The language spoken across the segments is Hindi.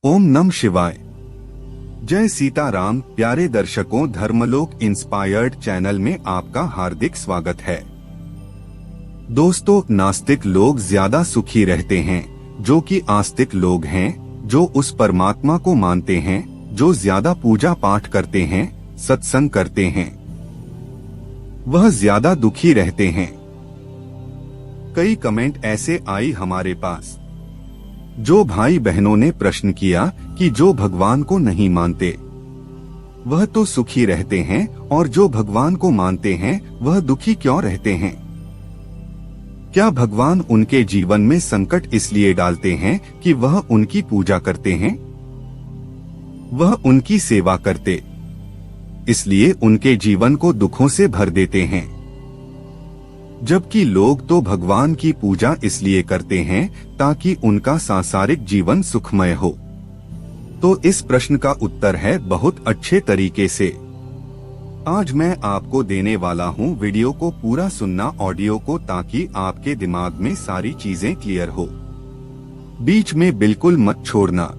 ओम नमः शिवाय। जय सीताराम। प्यारे दर्शकों, धर्मलोक इंस्पायर्ड चैनल में आपका हार्दिक स्वागत है। दोस्तों, नास्तिक लोग ज्यादा सुखी रहते हैं, जो कि आस्तिक लोग हैं, जो उस परमात्मा को मानते हैं, जो ज्यादा पूजा पाठ करते हैं, सत्संग करते हैं, वह ज्यादा दुखी रहते हैं। कई कमेंट ऐसे आई हमारे पास, जो भाई बहनों ने प्रश्न किया कि जो भगवान को नहीं मानते वह तो सुखी रहते हैं, और जो भगवान को मानते हैं वह दुखी क्यों रहते हैं? क्या भगवान उनके जीवन में संकट इसलिए डालते हैं कि वह उनकी पूजा करते हैं, वह उनकी सेवा करते, इसलिए उनके जीवन को दुखों से भर देते हैं? जबकि लोग तो भगवान की पूजा इसलिए करते हैं ताकि उनका सांसारिक जीवन सुखमय हो। तो इस प्रश्न का उत्तर है बहुत अच्छे तरीके से। आज मैं आपको देने वाला हूं। वीडियो को पूरा सुनना, ऑडियो को, ताकि आपके दिमाग में सारी चीजें क्लियर हो। बीच में बिल्कुल मत छोड़ना।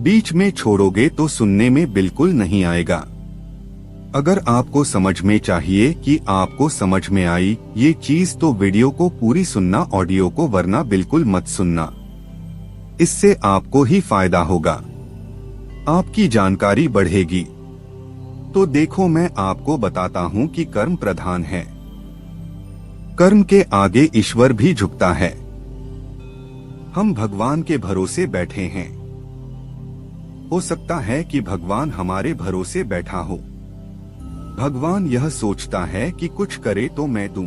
बीच में छोड़ोगे तो सुनने में बिल्कुल नहीं आएगा। अगर आपको समझ में चाहिए कि आपको समझ में आई ये चीज, तो वीडियो को पूरी सुनना, ऑडियो को, वरना बिल्कुल मत सुनना। इससे आपको ही फायदा होगा, आपकी जानकारी बढ़ेगी। तो देखो, मैं आपको बताता हूँ कि कर्म प्रधान है। कर्म के आगे ईश्वर भी झुकता है। हम भगवान के भरोसे बैठे हैं। हो सकता है कि भगवान हमारे भरोसे बैठा हो। भगवान यह सोचता है कि कुछ करे तो मैं दूं।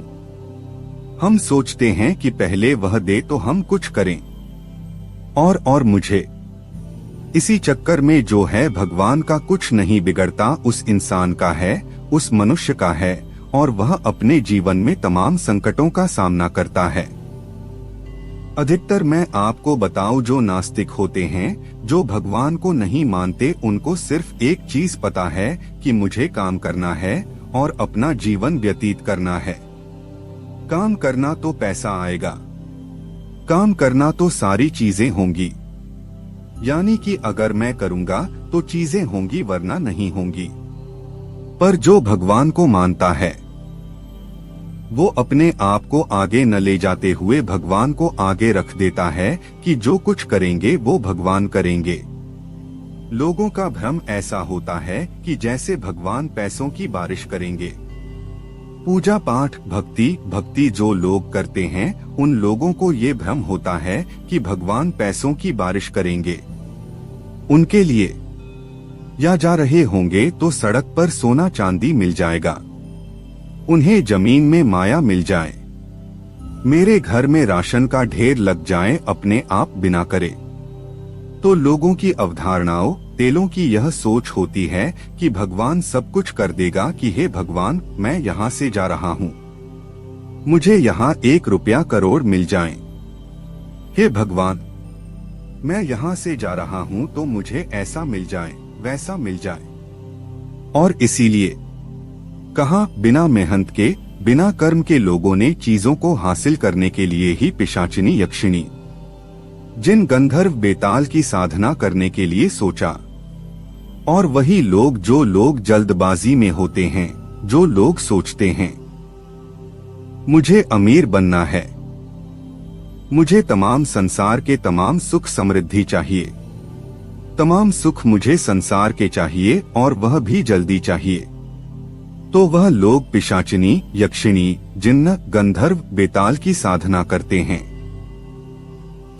हम सोचते हैं कि पहले वह दे तो हम कुछ करें, और मुझे। इसी चक्कर में जो है, भगवान का कुछ नहीं बिगड़ता, उस इंसान का है, उस मनुष्य का है, और वह अपने जीवन में तमाम संकटों का सामना करता है। अधिकतर मैं आपको बताऊं, जो नास्तिक होते हैं, जो भगवान को नहीं मानते, उनको सिर्फ एक चीज पता है कि मुझे काम करना है और अपना जीवन व्यतीत करना है। काम करना तो पैसा आएगा, काम करना तो सारी चीजें होंगी। यानी कि अगर मैं करूंगा तो चीजें होंगी, वरना नहीं होंगी। पर जो भगवान को मानता है, वो अपने आप को आगे न ले जाते हुए भगवान को आगे रख देता है कि जो कुछ करेंगे वो भगवान करेंगे। लोगों का भ्रम ऐसा होता है कि जैसे भगवान पैसों की बारिश करेंगे। पूजा पाठ, भक्ति जो लोग करते हैं, उन लोगों को ये भ्रम होता है कि भगवान पैसों की बारिश करेंगे उनके लिए, या जा रहे होंगे तो सड़क पर सोना चांदी मिल जाएगा, उन्हें जमीन में माया मिल जाए, मेरे घर में राशन का ढेर लग जाए अपने आप बिना करे। तो लोगों की अवधारणाओं, तेलों की यह सोच होती है कि भगवान सब कुछ कर देगा कि हे भगवान, मैं यहाँ से जा रहा हूँ, मुझे यहाँ 1 रुपया करोड़ मिल जाए। हे भगवान, मैं यहाँ से जा रहा हूँ तो मुझे ऐसा मिल जाए, वैसा मिल जाए। और इसीलिए कहा, बिना मेहनत के, बिना कर्म के लोगों ने चीजों को हासिल करने के लिए ही पिशाचिनी, यक्षिणी, जिन, गंधर्व, बेताल की साधना करने के लिए सोचा। और वही लोग, जो लोग जल्दबाजी में होते हैं, जो लोग सोचते हैं मुझे अमीर बनना है, मुझे तमाम संसार के तमाम सुख समृद्धि चाहिए, तमाम सुख मुझे संसार के चाहिए, और वह भी जल्दी चाहिए, तो वह लोग पिशाचिनी, यक्षिणी, जिन्न, गंधर्व, बेताल की साधना करते हैं।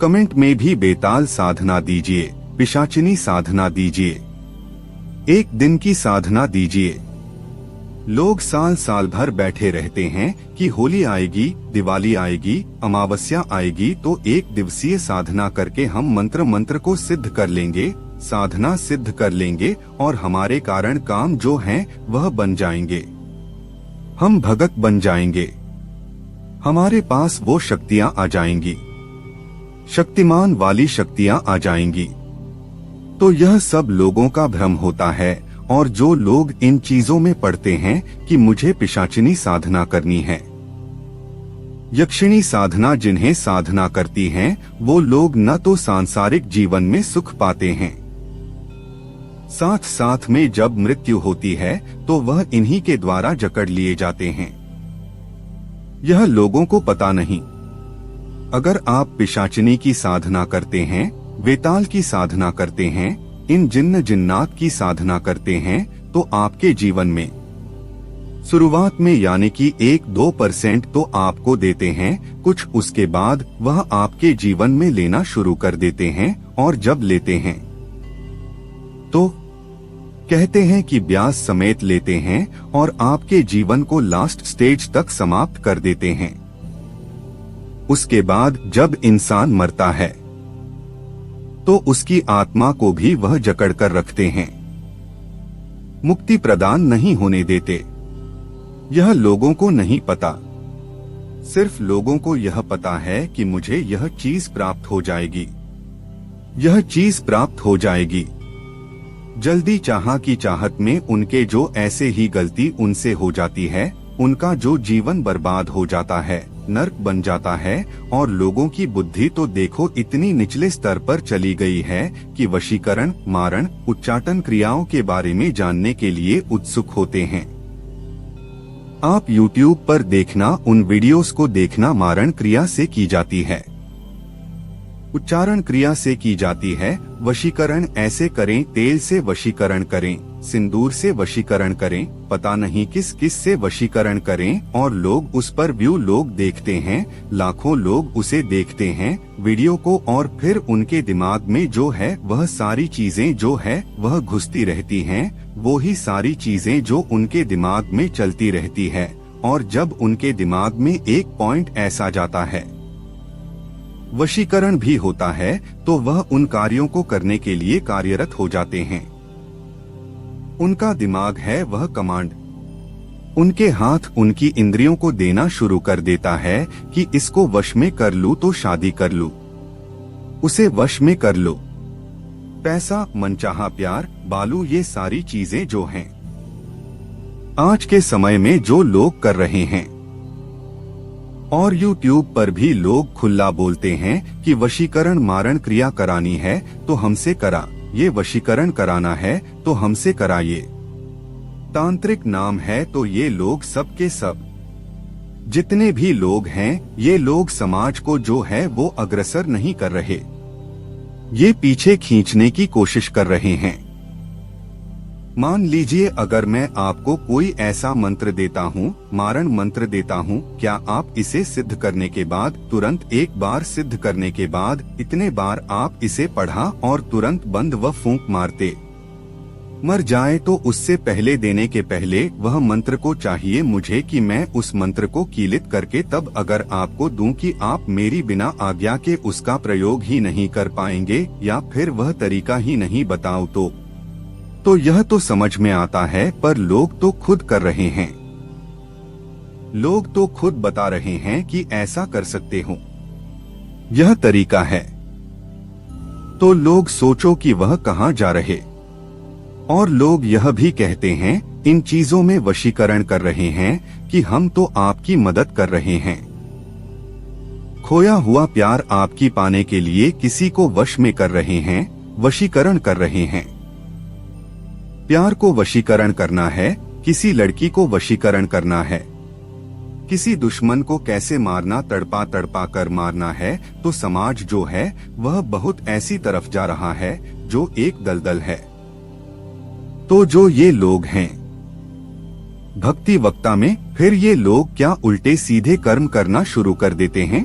कमेंट में भी बेताल साधना दीजिए, पिशाचिनी साधना दीजिए, 1 दिन की साधना दीजिए। लोग साल साल भर बैठे रहते हैं कि होली आएगी, दिवाली आएगी, अमावस्या आएगी, तो 1 दिवसीय साधना करके हम मंत्र को सिद्ध कर लेंगे, साधना सिद्ध कर लेंगे, और हमारे कारण काम जो हैं वह बन जाएंगे, हम भगत बन जाएंगे, हमारे पास वो शक्तियां आ जाएंगी, शक्तिमान वाली शक्तियां आ जाएंगी। तो यह सब लोगों का भ्रम होता है। और जो लोग इन चीजों में पड़ते हैं कि मुझे पिशाचिनी साधना करनी है, यक्षिणी साधना जिन्हें साधना करती हैं, वो लोग न तो सांसारिक जीवन में सुख पाते हैं, साथ साथ में जब मृत्यु होती है तो वह इन्हीं के द्वारा जकड़ लिए जाते हैं। यह लोगों को पता नहीं। अगर आप पिशाचिनी की साधना करते हैं, वेताल की साधना करते हैं, इन जिन्न जिन्नात की साधना करते हैं, तो आपके जीवन में शुरुआत में यानी कि 1-2% तो आपको देते हैं, कुछ उसके बाद वह आपके जीवन में लेना शुरू कर देते हैं, और जब लेते हैं तो कहते हैं कि ब्याज समेत लेते हैं और आपके जीवन को लास्ट स्टेज तक समाप्त कर देते हैं। उसके बाद जब इंसान मरता है तो उसकी आत्मा को भी वह जकड़ कर रखते हैं, मुक्ति प्रदान नहीं होने देते। यह लोगों को नहीं पता। सिर्फ लोगों को यह पता है कि मुझे यह चीज प्राप्त हो जाएगी, यह चीज प्राप्त हो जाएगी। जल्दी चाहा की चाहत में उनके जो ऐसे ही गलती उनसे हो जाती है, उनका जो जीवन बर्बाद हो जाता है, नर्क बन जाता है। और लोगों की बुद्धि तो देखो इतनी निचले स्तर पर चली गई है कि वशीकरण, मारण, उच्चाटन क्रियाओं के बारे में जानने के लिए उत्सुक होते हैं। आप YouTube पर देखना, उन वीडियोस को देखना, मारण क्रिया से की जाती है, उच्चारण क्रिया से की जाती है। वशीकरण ऐसे करें, तेल से वशीकरण करें, सिंदूर से वशीकरण करें, पता नहीं किस किस से वशीकरण करें, और लोग उस पर व्यू लोग देखते हैं, लाखों लोग उसे देखते हैं वीडियो को, और फिर उनके दिमाग में जो है वह सारी चीजें जो है वह घुसती रहती हैं, वो ही सारी चीजें जो उनके दिमाग में चलती रहती है। और जब उनके दिमाग में एक पॉइंट ऐसा जाता है, वशीकरण भी होता है, तो वह उन कार्यों को करने के लिए कार्यरत हो जाते हैं। उनका दिमाग है वह कमांड, उनके हाथ उनकी इंद्रियों को देना शुरू कर देता है कि इसको वश में कर लूं तो शादी कर लूं, उसे वश में कर लो। पैसा, मनचाहा प्यार, बालू, ये सारी चीजें जो हैं आज के समय में जो लोग कर रहे हैं, और YouTube पर भी लोग खुला बोलते हैं कि वशीकरण मारण क्रिया करानी है तो हमसे करा, ये वशीकरण कराना है तो हमसे कराइए। तांत्रिक नाम है तो ये लोग सब के सब जितने भी लोग हैं, ये लोग समाज को जो है वो अग्रसर नहीं कर रहे, ये पीछे खींचने की कोशिश कर रहे हैं। मान लीजिए अगर मैं आपको कोई ऐसा मंत्र देता हूँ, मारण मंत्र देता हूँ, क्या आप इसे सिद्ध करने के बाद, तुरंत एक बार सिद्ध करने के बाद इतने बार आप इसे पढ़ा और तुरंत बंद व फूंक मारते? मर जाए तो उससे पहले देने के पहले वह मंत्र को चाहिए मुझे कि मैं उस मंत्र को कीलित करके तब अगर आपको दूं कि आप मेरी बिना आज्ञा के उसका प्रयोग ही नहीं कर पाएंगे या फिर वह तरीका ही नहीं बताओ तो यह तो समझ में आता है, पर लोग तो खुद कर रहे हैं, लोग तो खुद बता रहे हैं कि ऐसा कर सकते हो, यह तरीका है। तो लोग सोचो कि वह कहां जा रहे। और लोग यह भी कहते हैं इन चीजों में वशीकरण कर रहे हैं कि हम तो आपकी मदद कर रहे हैं। खोया हुआ प्यार आपकी पाने के लिए किसी को वश में कर रहे हैं, वशीकरण कर रहे हैं। प्यार को वशीकरण करना है, किसी लड़की को वशीकरण करना है, किसी दुश्मन को कैसे मारना, तड़पा तड़पा कर मारना है, तो समाज जो है वह बहुत ऐसी तरफ जा रहा है जो एक दलदल है। तो जो ये लोग हैं भक्ति वक्ता में, फिर ये लोग क्या उल्टे सीधे कर्म करना शुरू कर देते हैं,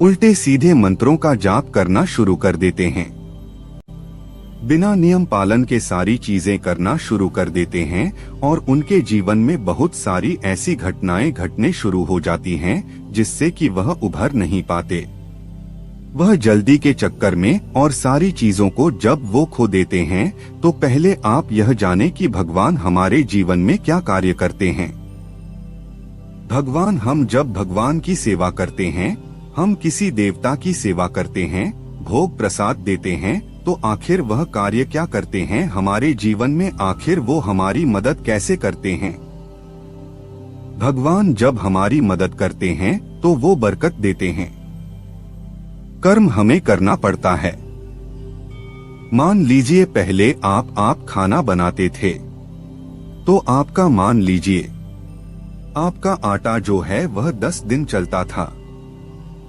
उल्टे सीधे मंत्रों का जाप करना शुरू कर देते हैं, बिना नियम पालन के सारी चीजें करना शुरू कर देते हैं, और उनके जीवन में बहुत सारी ऐसी घटनाएं घटने शुरू हो जाती हैं जिससे कि वह उभर नहीं पाते। वह जल्दी के चक्कर में और सारी चीजों को जब वो खो देते हैं, तो पहले आप यह जाने कि भगवान हमारे जीवन में क्या कार्य करते हैं। भगवान, हम जब भगवान की सेवा करते हैं, हम किसी देवता की सेवा करते हैं, भोग प्रसाद देते हैं, तो आखिर वह कार्य क्या करते हैं हमारे जीवन में, आखिर वो हमारी मदद कैसे करते हैं। भगवान जब हमारी मदद करते हैं तो वो बरकत देते हैं। कर्म हमें करना पड़ता है। मान लीजिए पहले आप खाना बनाते थे, तो आपका मान लीजिए आपका आटा जो है वह 10 दिन चलता था।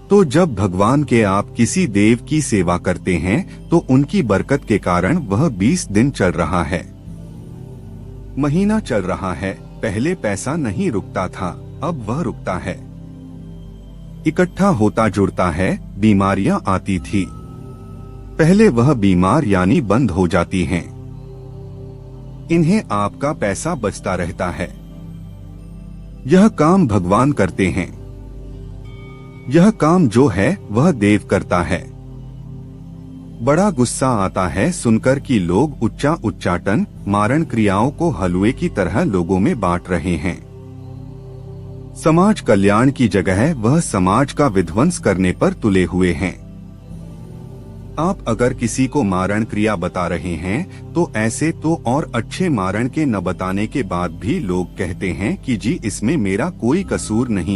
तो जब भगवान के आप किसी देव की सेवा करते हैं तो उनकी बरकत के कारण वह 20 दिन चल रहा है, महीना चल रहा है। पहले पैसा नहीं रुकता था, अब वह रुकता है, इकट्ठा होता जुड़ता है। बीमारियां आती थी, पहले वह बीमार यानी बंद हो जाती हैं। इन्हें आपका पैसा बचता रहता है। यह काम भगवान करते हैं। यह काम जो है वह देव करता है। बड़ा गुस्सा आता है सुनकर कि लोग उच्चाटन मारण क्रियाओं को हलवे की तरह लोगों में बांट रहे हैं। समाज कल्याण की जगह वह समाज का विध्वंस करने पर तुले हुए हैं। आप अगर किसी को मारण क्रिया बता रहे हैं तो ऐसे तो और अच्छे मारण के न बताने के बाद भी लोग कहते हैं कि जी इसमें मेरा कोई कसूर नहीं